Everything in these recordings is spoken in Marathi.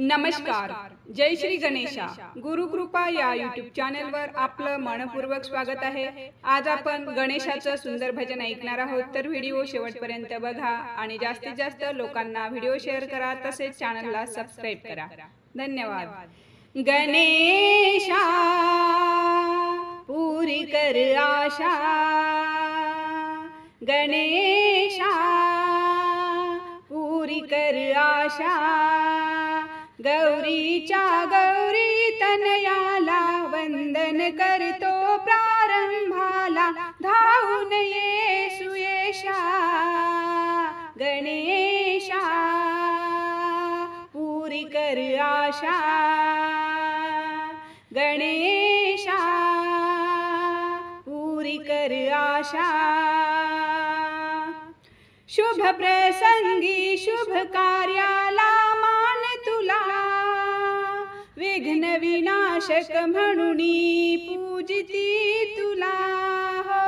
नमस्कार. जय श्री गणेशा. गुरुकृपा या यूट्यूब चॅनलवर आपलं मनपूर्वक स्वागत आहे. आज आपण गणेशाचं सुंदर भजन ऐकणार आहोत, तर व्हिडिओ शेवटपर्यंत बघा आणि जास्तीत जास्त लोकांना व्हिडिओ शेअर करा, तसेच चॅनलला सबस्क्राइब करा. धन्यवाद. गणेशा पूरी कर आशा, गणेशा पूरी कर आशा, गौरीच्या गौरी तनयाला वंदन करतो प्रारंभाला, धावून ये सुयेशा गणेशा पूरी कर आशा, गणेशा पूरी कर आशा. शुभ प्रसंगी शुभ कार्याला मान तुला, विघ्न विनाशक म्हणून पूजिती तुला हो.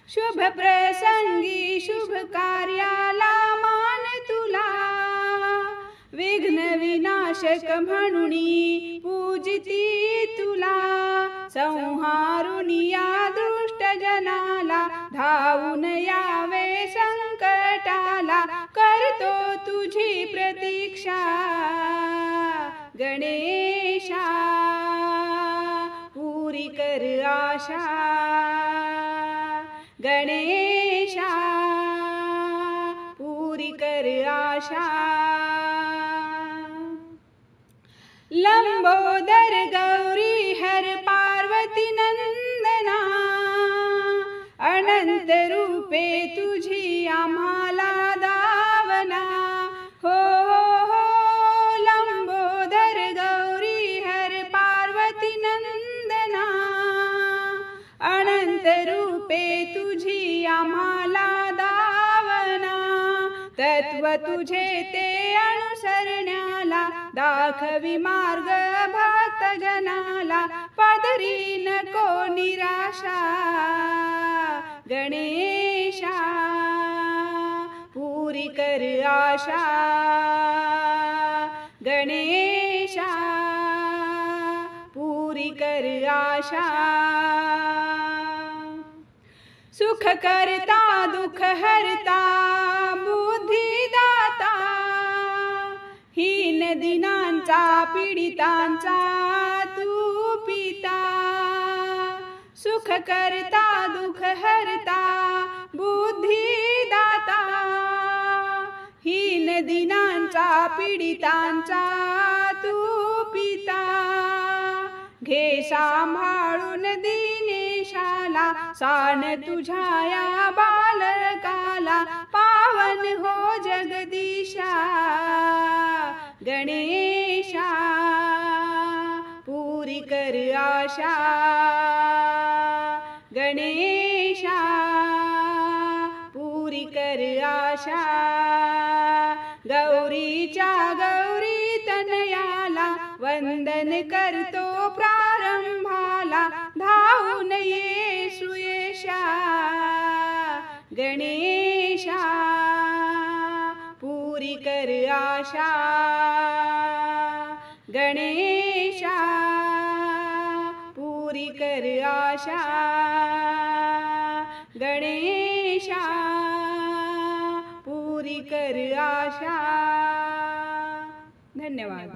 शुभ प्रसंगी शुभ कार्याला मान तुला, विघ्न विनाशक म्हणून पूजिती तुला. संहारून या दुष्ट जनाला, धावून यावे संकटाला, करतो तुझी प्रतीक्षा गणेशा पूरी कर आशा, गणेशा पूरी कर आशा. लंबोदर गौरी हर पार्वती नंदना, अनंत रूपे तुझी आम्हाला दावना हो हो हो. लंबोदर गौरी हर पार्वती नंदना, अनंत रूपे तुझी आम्हाला दावना. तत्व तुझे ते अनुसरण्याला, दाखवी मार्ग भक्त जनाला, पदरी नको निराशा गणेशा पूरी कर आशा, गणेशा पूरी कर आशा. सुख करता दुख हरता बुद्धिदाता, हीन दिनांचा पीडितांचा तू पिता. सुख करता दुख हरता बुद्धिदाता, हीन दिनांचा पीडितांचा तू पिता. घे सांभाळून दिनेशाला, सान तुझ्या या बालकाला, पावन हो जगदीशा गणेशा पूरी कर आशा, गणेशा पूरी कर आशा. गौरीच्या गौरी तनयाला, वंदन करतो प्रारंभाला, धावून ये सुयेशा गणेशा पूरी कर आशा, गणेशा पूरी कर आशा, गणेशा पूरी कर आशा. धन्यवाद.